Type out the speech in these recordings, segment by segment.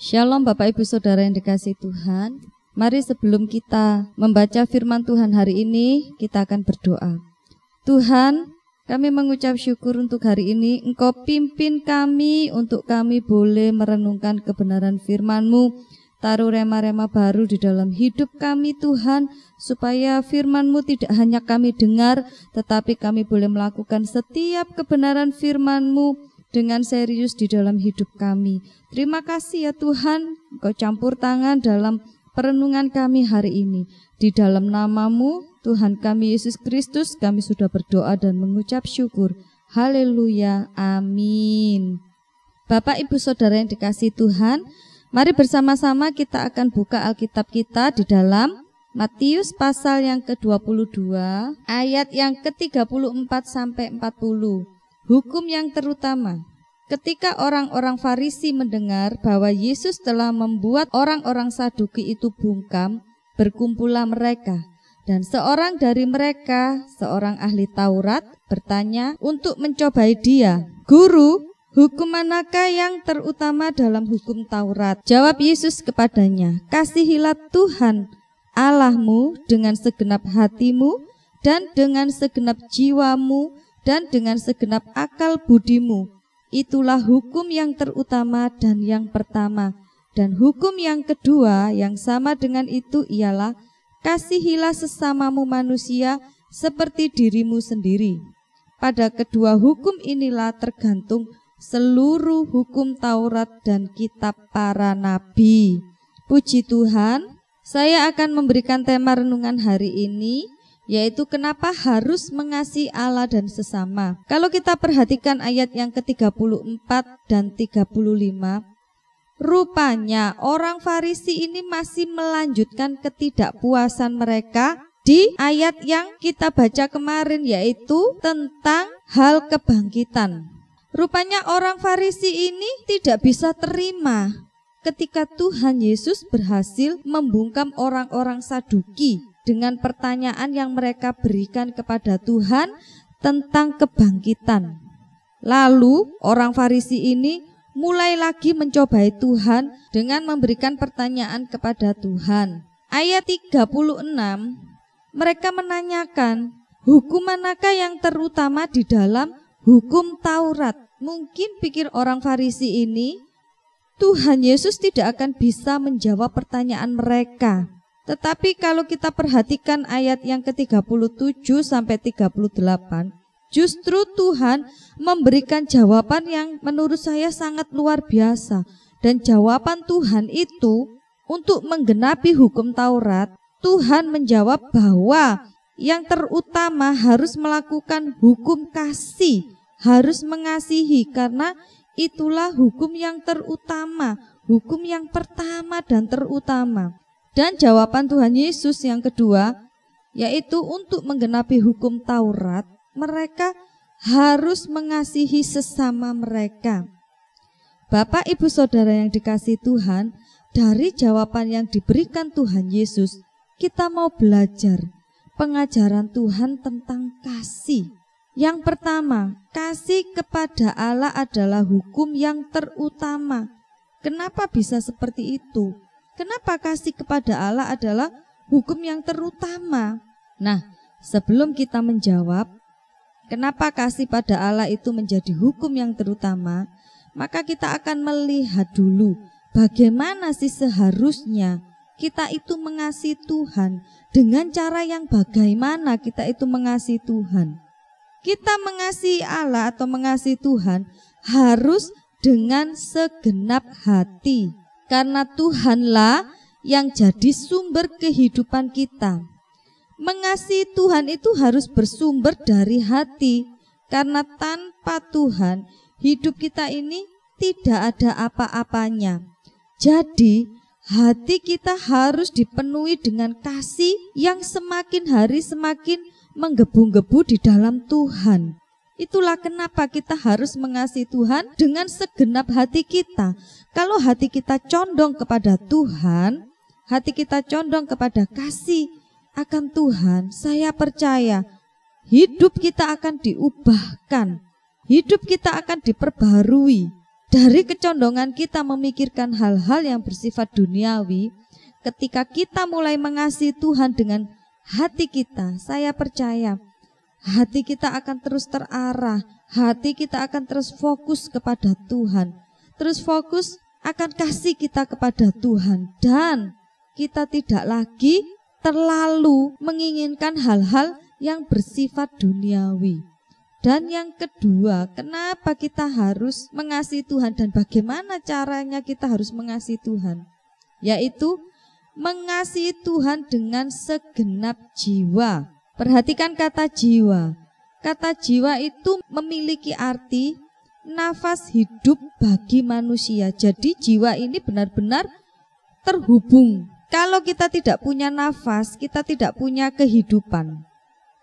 Shalom Bapak Ibu Saudara yang dikasihi Tuhan. Mari sebelum kita membaca firman Tuhan hari ini, kita akan berdoa. Tuhan, kami mengucap syukur untuk hari ini. Engkau pimpin kami untuk kami boleh merenungkan kebenaran firman-Mu. Taruh rema-rema baru di dalam hidup kami Tuhan, supaya firman-Mu tidak hanya kami dengar, tetapi kami boleh melakukan setiap kebenaran firman-Mu dengan serius di dalam hidup kami. Terima kasih ya Tuhan, Engkau campur tangan dalam perenungan kami hari ini. Di dalam nama-Mu, Tuhan kami Yesus Kristus, kami sudah berdoa dan mengucap syukur. Haleluya, amin. Bapak Ibu Saudara yang dikasihi Tuhan, mari bersama-sama kita akan buka Alkitab kita di dalam Matius pasal yang ke-22, ayat yang ke-34 sampai 40. Hukum yang terutama. Ketika orang-orang Farisi mendengar bahwa Yesus telah membuat orang-orang Saduki itu bungkam, berkumpullah mereka. Dan seorang dari mereka, seorang ahli Taurat, bertanya untuk mencobai dia, "Guru, hukum manakah yang terutama dalam hukum Taurat?" Jawab Yesus kepadanya, "Kasihilah Tuhan Allahmu dengan segenap hatimu dan dengan segenap jiwamu dan dengan segenap akal budimu. Itulah hukum yang terutama dan yang pertama. Dan hukum yang kedua yang sama dengan itu ialah, kasihilah sesamamu manusia seperti dirimu sendiri. Pada kedua hukum inilah tergantung seluruh hukum Taurat dan kitab para nabi." Puji Tuhan, saya akan memberikan tema renungan hari ini, yaitu kenapa harus mengasihi Allah dan sesama. Kalau kita perhatikan ayat yang ke-34 dan 35, rupanya orang Farisi ini masih melanjutkan ketidakpuasan mereka di ayat yang kita baca kemarin, yaitu tentang hal kebangkitan. Rupanya orang Farisi ini tidak bisa terima ketika Tuhan Yesus berhasil membungkam orang-orang Saduki dengan pertanyaan yang mereka berikan kepada Tuhan tentang kebangkitan. Lalu orang Farisi ini mulai lagi mencobai Tuhan dengan memberikan pertanyaan kepada Tuhan. Ayat 36, mereka menanyakan, hukum manakah yang terutama di dalam hukum Taurat? Mungkin pikir orang Farisi ini, Tuhan Yesus tidak akan bisa menjawab pertanyaan mereka. Tetapi kalau kita perhatikan ayat yang ke-37 sampai 38, justru Tuhan memberikan jawaban yang menurut saya sangat luar biasa. Dan jawaban Tuhan itu untuk menggenapi hukum Taurat, Tuhan menjawab bahwa yang terutama harus melakukan hukum kasih, harus mengasihi, karena itulah hukum yang terutama, hukum yang pertama dan terutama. Dan jawaban Tuhan Yesus yang kedua, yaitu untuk menggenapi hukum Taurat, mereka harus mengasihi sesama mereka. Bapak Ibu Saudara yang dikasihi Tuhan, dari jawaban yang diberikan Tuhan Yesus, kita mau belajar pengajaran Tuhan tentang kasih. Yang pertama, kasih kepada Allah adalah hukum yang terutama. Kenapa bisa seperti itu? Kenapa kasih kepada Allah adalah hukum yang terutama? Nah, sebelum kita menjawab kenapa kasih pada Allah itu menjadi hukum yang terutama, maka kita akan melihat dulu bagaimana sih seharusnya kita itu mengasihi Tuhan. Dengan cara yang bagaimana kita itu mengasihi Tuhan. Kita mengasihi Allah atau mengasihi Tuhan harus dengan segenap hati. Karena Tuhanlah yang jadi sumber kehidupan kita. Mengasihi Tuhan itu harus bersumber dari hati. Karena tanpa Tuhan, hidup kita ini tidak ada apa-apanya. Jadi, hati kita harus dipenuhi dengan kasih yang semakin hari semakin menggebu-gebu di dalam Tuhan. Itulah kenapa kita harus mengasihi Tuhan dengan segenap hati kita. Kalau hati kita condong kepada Tuhan, hati kita condong kepada kasih akan Tuhan, saya percaya hidup kita akan diubahkan, hidup kita akan diperbarui, dari kecondongan kita memikirkan hal-hal yang bersifat duniawi, ketika kita mulai mengasihi Tuhan dengan hati kita, saya percaya hati kita akan terus terarah, hati kita akan terus fokus kepada Tuhan, terus fokus akan kasih kita kepada Tuhan, dan kita tidak lagi terlalu menginginkan hal-hal yang bersifat duniawi. Dan yang kedua, kenapa kita harus mengasihi Tuhan dan bagaimana caranya kita harus mengasihi Tuhan? Yaitu mengasihi Tuhan dengan segenap jiwa. Perhatikan kata jiwa. Kata jiwa itu memiliki arti nafas hidup bagi manusia. Jadi jiwa ini benar-benar terhubung. Kalau kita tidak punya nafas, kita tidak punya kehidupan.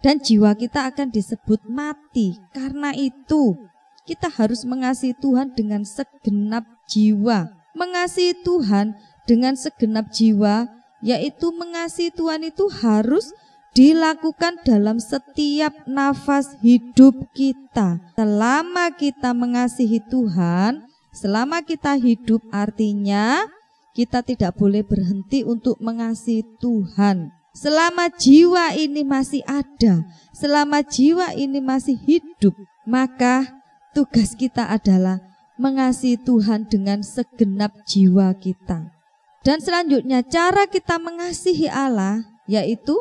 Dan jiwa kita akan disebut mati. Karena itu kita harus mengasihi Tuhan dengan segenap jiwa. Mengasihi Tuhan dengan segenap jiwa, yaitu mengasihi Tuhan itu harus dilakukan dalam setiap nafas hidup kita. Selama kita mengasihi Tuhan, selama kita hidup, artinya kita tidak boleh berhenti untuk mengasihi Tuhan. Selama jiwa ini masih ada, selama jiwa ini masih hidup, maka tugas kita adalah mengasihi Tuhan dengan segenap jiwa kita. Dan selanjutnya cara kita mengasihi Allah yaitu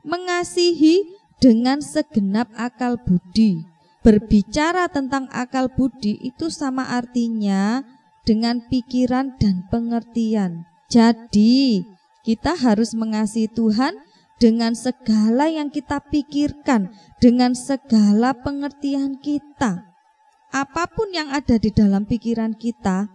mengasihi dengan segenap akal budi. Berbicara tentang akal budi itu sama artinya dengan pikiran dan pengertian. Jadi kita harus mengasihi Tuhan dengan segala yang kita pikirkan, dengan segala pengertian kita. Apapun yang ada di dalam pikiran kita,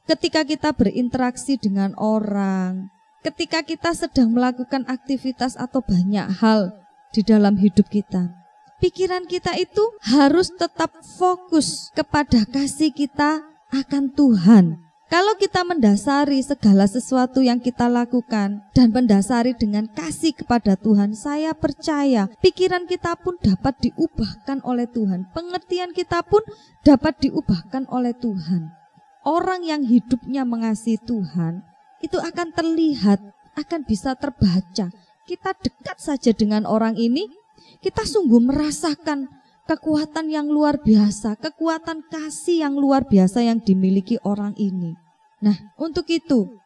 ketika kita berinteraksi dengan orang, ketika kita sedang melakukan aktivitas atau banyak hal di dalam hidup kita, pikiran kita itu harus tetap fokus kepada kasih kita akan Tuhan. Kalau kita mendasari segala sesuatu yang kita lakukan dan mendasari dengan kasih kepada Tuhan, saya percaya pikiran kita pun dapat diubahkan oleh Tuhan. Pengertian kita pun dapat diubahkan oleh Tuhan. Orang yang hidupnya mengasihi Tuhan itu akan terlihat, akan bisa terbaca. Kita dekat saja dengan orang ini, kita sungguh merasakan kekuatan yang luar biasa, kekuatan kasih yang luar biasa yang dimiliki orang ini. Nah, untuk itu,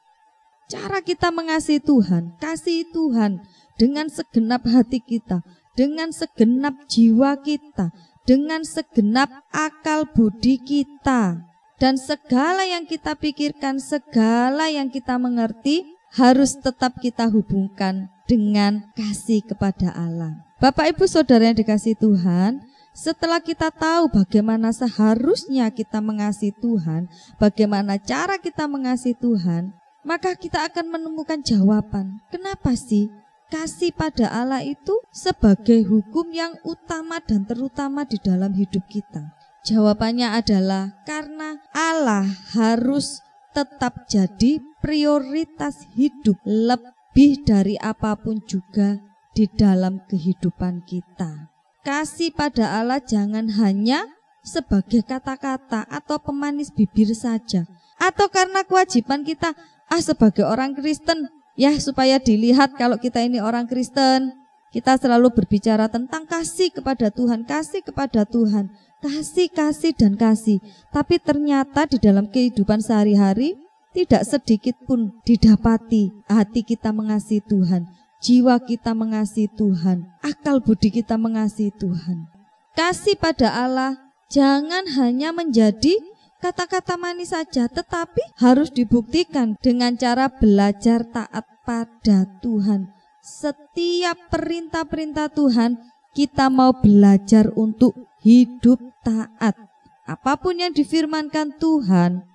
cara kita mengasihi Tuhan, kasih Tuhan dengan segenap hati kita, dengan segenap jiwa kita, dengan segenap akal budi kita. Dan segala yang kita pikirkan, segala yang kita mengerti, harus tetap kita hubungkan dengan kasih kepada Allah. Bapak, Ibu, Saudara yang dikasihi Tuhan, setelah kita tahu bagaimana seharusnya kita mengasihi Tuhan, bagaimana cara kita mengasihi Tuhan, maka kita akan menemukan jawaban. Kenapa sih kasih pada Allah itu sebagai hukum yang utama dan terutama di dalam hidup kita? Jawabannya adalah karena Allah harus tetap jadi prioritas hidup lebih dari apapun juga di dalam kehidupan kita. Kasih pada Allah jangan hanya sebagai kata-kata atau pemanis bibir saja, atau karena kewajiban kita sebagai orang Kristen, ya supaya dilihat kalau kita ini orang Kristen, kita selalu berbicara tentang kasih kepada Tuhan, kasih kepada Tuhan, kasih dan kasih. Tapi ternyata di dalam kehidupan sehari-hari tidak sedikit pun didapati hati kita mengasihi Tuhan, jiwa kita mengasihi Tuhan, akal budi kita mengasihi Tuhan. Kasih pada Allah jangan hanya menjadi kata-kata manis saja, tetapi harus dibuktikan dengan cara belajar taat pada Tuhan. Setiap perintah-perintah Tuhan kita mau belajar untuk hidup taat. Apapun yang difirmankan Tuhan,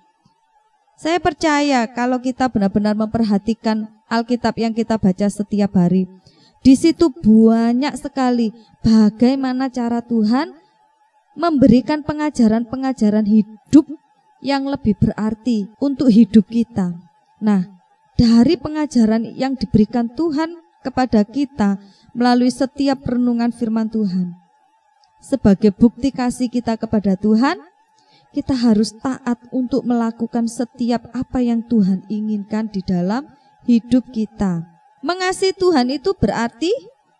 saya percaya kalau kita benar-benar memperhatikan Alkitab yang kita baca setiap hari, di situ banyak sekali bagaimana cara Tuhan memberikan pengajaran-pengajaran hidup yang lebih berarti untuk hidup kita. Nah, dari pengajaran yang diberikan Tuhan kepada kita melalui setiap renungan firman Tuhan, sebagai bukti kasih kita kepada Tuhan, kita harus taat untuk melakukan setiap apa yang Tuhan inginkan di dalam hidup kita. Mengasihi Tuhan itu berarti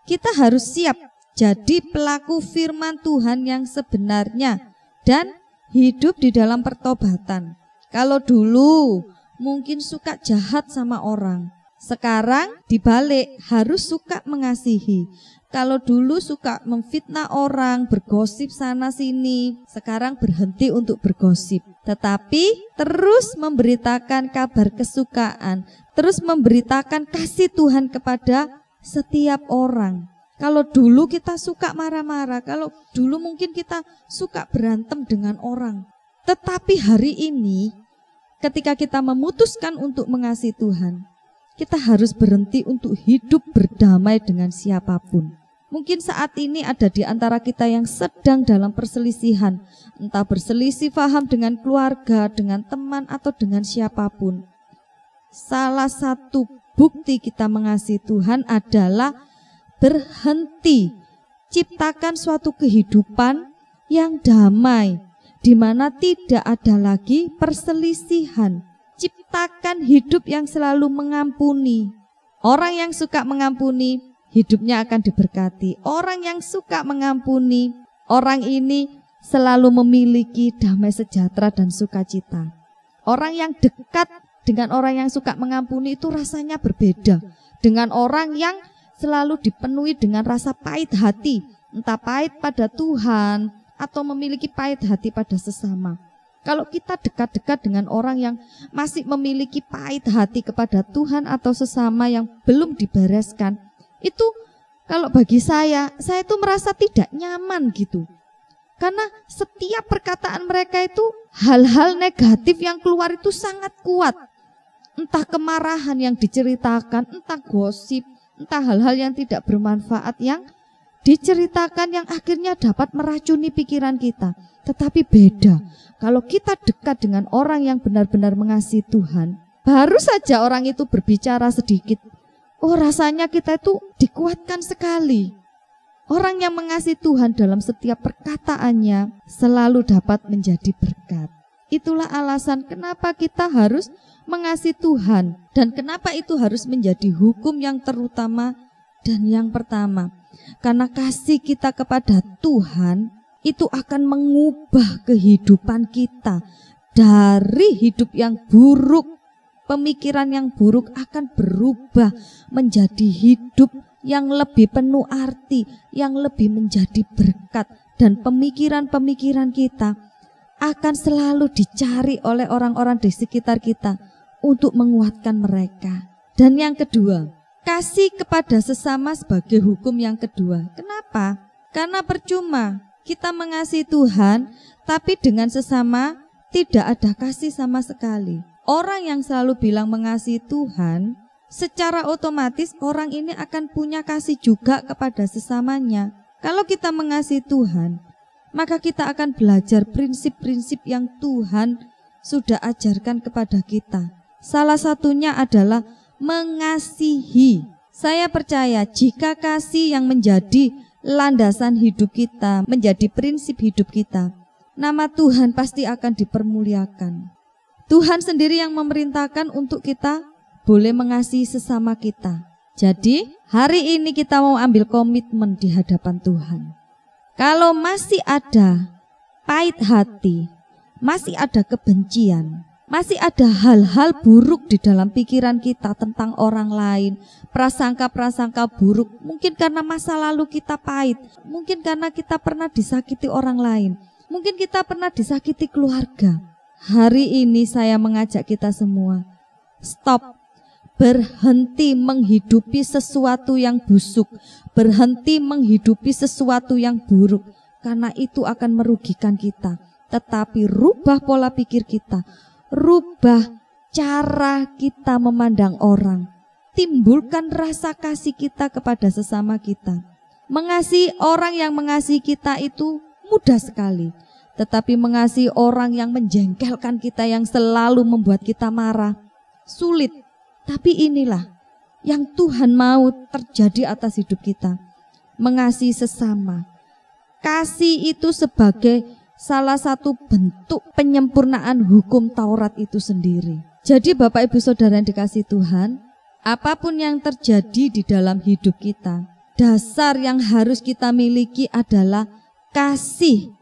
kita harus siap jadi pelaku firman Tuhan yang sebenarnya dan hidup di dalam pertobatan. Kalau dulu mungkin suka jahat sama orang, sekarang dibalik harus suka mengasihi. Kalau dulu suka memfitnah orang, bergosip sana sini, sekarang berhenti untuk bergosip. Tetapi terus memberitakan kabar kesukaan, terus memberitakan kasih Tuhan kepada setiap orang. Kalau dulu kita suka marah-marah, kalau dulu mungkin kita suka berantem dengan orang. Tetapi hari ini ketika kita memutuskan untuk mengasihi Tuhan, kita harus berhenti untuk hidup berdamai dengan siapapun. Mungkin saat ini ada di antara kita yang sedang dalam perselisihan, entah berselisih paham dengan keluarga, dengan teman, atau dengan siapapun. Salah satu bukti kita mengasihi Tuhan adalah berhenti, ciptakan suatu kehidupan yang damai, di mana tidak ada lagi perselisihan. Ciptakan hidup yang selalu mengampuni. Orang yang suka mengampuni, hidupnya akan diberkati. Orang yang suka mengampuni, orang ini selalu memiliki damai sejahtera dan sukacita. Orang yang dekat dengan orang yang suka mengampuni itu rasanya berbeda dengan orang yang selalu dipenuhi dengan rasa pahit hati, entah pahit pada Tuhan atau memiliki pahit hati pada sesama. Kalau kita dekat-dekat dengan orang yang masih memiliki pahit hati kepada Tuhan atau sesama yang belum dibereskan, itu kalau bagi saya itu merasa tidak nyaman gitu. Karena setiap perkataan mereka itu hal-hal negatif yang keluar itu sangat kuat. Entah kemarahan yang diceritakan, entah gosip, entah hal-hal yang tidak bermanfaat yang diceritakan yang akhirnya dapat meracuni pikiran kita. Tetapi beda, kalau kita dekat dengan orang yang benar-benar mengasihi Tuhan, baru saja orang itu berbicara sedikit, oh rasanya kita itu dikuatkan sekali. Orang yang mengasihi Tuhan dalam setiap perkataannya selalu dapat menjadi berkat. Itulah alasan kenapa kita harus mengasihi Tuhan dan kenapa itu harus menjadi hukum yang terutama dan yang pertama. Karena kasih kita kepada Tuhan itu akan mengubah kehidupan kita dari hidup yang buruk. Pemikiran yang buruk akan berubah menjadi hidup yang lebih penuh arti, yang lebih menjadi berkat. Dan pemikiran-pemikiran kita akan selalu dicari oleh orang-orang di sekitar kita untuk menguatkan mereka. Dan yang kedua, kasih kepada sesama sebagai hukum yang kedua. Kenapa? Karena percuma kita mengasihi Tuhan, tapi dengan sesama tidak ada kasih sama sekali. Orang yang selalu bilang mengasihi Tuhan, secara otomatis orang ini akan punya kasih juga kepada sesamanya. Kalau kita mengasihi Tuhan, maka kita akan belajar prinsip-prinsip yang Tuhan sudah ajarkan kepada kita. Salah satunya adalah mengasihi. Saya percaya jika kasih yang menjadi landasan hidup kita, menjadi prinsip hidup kita, nama Tuhan pasti akan dipermuliakan. Tuhan sendiri yang memerintahkan untuk kita boleh mengasihi sesama kita. Jadi hari ini kita mau ambil komitmen di hadapan Tuhan. Kalau masih ada pahit hati, masih ada kebencian, masih ada hal-hal buruk di dalam pikiran kita tentang orang lain, prasangka-prasangka buruk, mungkin karena masa lalu kita pahit, mungkin karena kita pernah disakiti orang lain, mungkin kita pernah disakiti keluarga. Hari ini saya mengajak kita semua, stop, berhenti menghidupi sesuatu yang busuk, berhenti menghidupi sesuatu yang buruk, karena itu akan merugikan kita. Tetapi rubah pola pikir kita, rubah cara kita memandang orang, timbulkan rasa kasih kita kepada sesama kita. Mengasihi orang yang mengasihi kita itu mudah sekali. Tetapi mengasihi orang yang menjengkelkan kita, yang selalu membuat kita marah, sulit. Tapi inilah yang Tuhan mau terjadi atas hidup kita. Mengasihi sesama. Kasih itu sebagai salah satu bentuk penyempurnaan hukum Taurat itu sendiri. Jadi Bapak Ibu Saudara yang dikasihi Tuhan, apapun yang terjadi di dalam hidup kita, dasar yang harus kita miliki adalah kasih.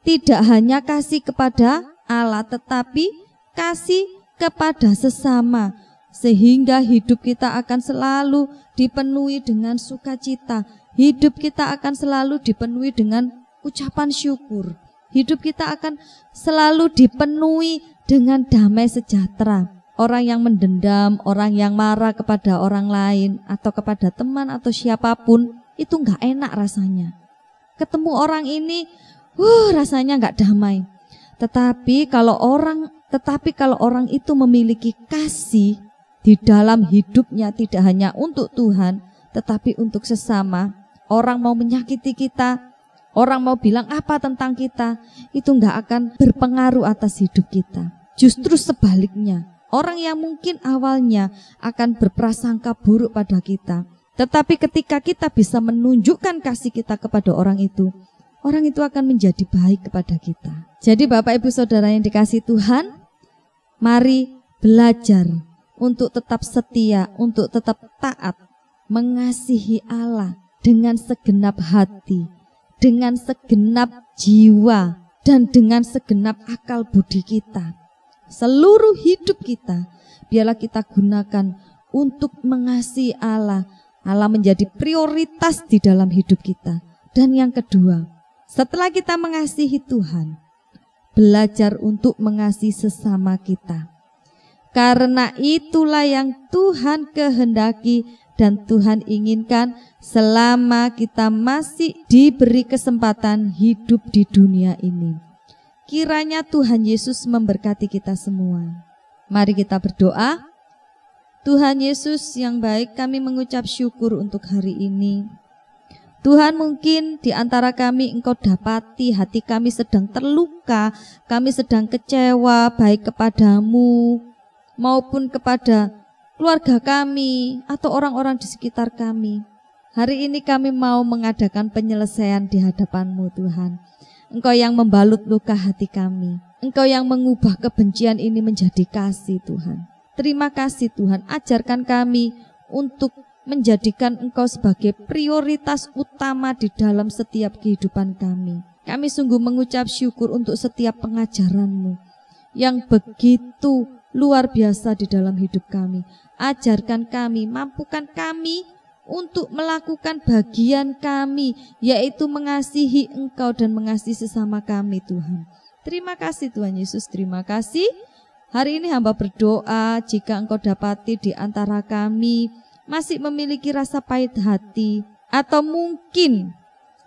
Tidak hanya kasih kepada Allah, tetapi kasih kepada sesama. Sehingga hidup kita akan selalu dipenuhi dengan sukacita. Hidup kita akan selalu dipenuhi dengan ucapan syukur. Hidup kita akan selalu dipenuhi dengan damai sejahtera. Orang yang mendendam, orang yang marah kepada orang lain atau kepada teman atau siapapun, itu enggak enak rasanya. Ketemu orang ini, rasanya enggak damai. Tetapi kalau orang itu memiliki kasih di dalam hidupnya, tidak hanya untuk Tuhan, tetapi untuk sesama. Orang mau menyakiti kita, orang mau bilang apa tentang kita, itu enggak akan berpengaruh atas hidup kita. Justru sebaliknya, orang yang mungkin awalnya akan berprasangka buruk pada kita, tetapi ketika kita bisa menunjukkan kasih kita kepada orang itu akan menjadi baik kepada kita. Jadi Bapak Ibu Saudara yang dikasihi Tuhan, mari belajar untuk tetap setia, untuk tetap taat, mengasihi Allah dengan segenap hati, dengan segenap jiwa, dan dengan segenap akal budi kita. Seluruh hidup kita, biarlah kita gunakan untuk mengasihi Allah. Allah menjadi prioritas di dalam hidup kita. Dan yang kedua, setelah kita mengasihi Tuhan, belajar untuk mengasihi sesama kita. Karena itulah yang Tuhan kehendaki dan Tuhan inginkan selama kita masih diberi kesempatan hidup di dunia ini. Kiranya Tuhan Yesus memberkati kita semua. Mari kita berdoa. Tuhan Yesus yang baik, kami mengucap syukur untuk hari ini. Tuhan, mungkin di antara kami Engkau dapati hati kami sedang terluka, kami sedang kecewa baik kepadamu maupun kepada keluarga kami atau orang-orang di sekitar kami. Hari ini kami mau mengadakan penyelesaian di hadapan-Mu Tuhan. Engkau yang membalut luka hati kami. Engkau yang mengubah kebencian ini menjadi kasih Tuhan. Terima kasih Tuhan, ajarkan kami untuk menjadikan Engkau sebagai prioritas utama di dalam setiap kehidupan kami. Kami sungguh mengucap syukur untuk setiap pengajaran-Mu yang begitu luar biasa di dalam hidup kami. Ajarkan kami, mampukan kami untuk melakukan bagian kami, yaitu mengasihi Engkau dan mengasihi sesama kami Tuhan. Terima kasih Tuhan Yesus, terima kasih. Hari ini hamba berdoa jika Engkau dapati di antara kami masih memiliki rasa pahit hati atau mungkin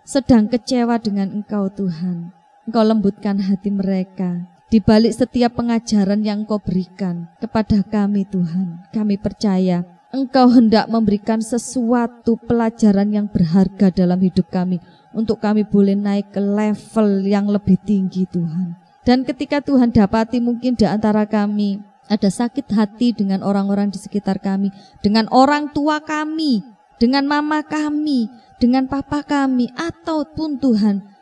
sedang kecewa dengan Engkau Tuhan. Engkau lembutkan hati mereka. Di balik setiap pengajaran yang Engkau berikan kepada kami Tuhan, kami percaya Engkau hendak memberikan sesuatu pelajaran yang berharga dalam hidup kami, untuk kami boleh naik ke level yang lebih tinggi Tuhan. Dan ketika Tuhan dapati mungkin di antara kami ada sakit hati dengan orang-orang di sekitar kami, dengan orang tua kami, dengan mama kami, dengan papa kami, ataupun Tuhan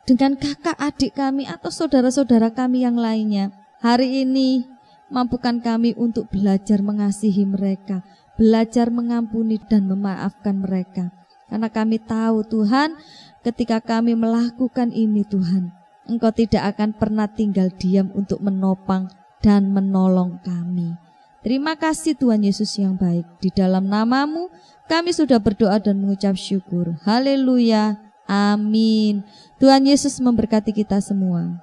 dengan kakak adik kami atau saudara-saudara kami yang lainnya. Hari ini mampukan kami untuk belajar mengasihi mereka, belajar mengampuni dan memaafkan mereka. Karena kami tahu Tuhan, ketika kami melakukan ini Tuhan, Engkau tidak akan pernah tinggal diam untuk menopang dan menolong kami. Terima kasih Tuhan Yesus yang baik. Di dalam nama-Mu kami sudah berdoa dan mengucap syukur. Haleluya. Amin. Tuhan Yesus memberkati kita semua.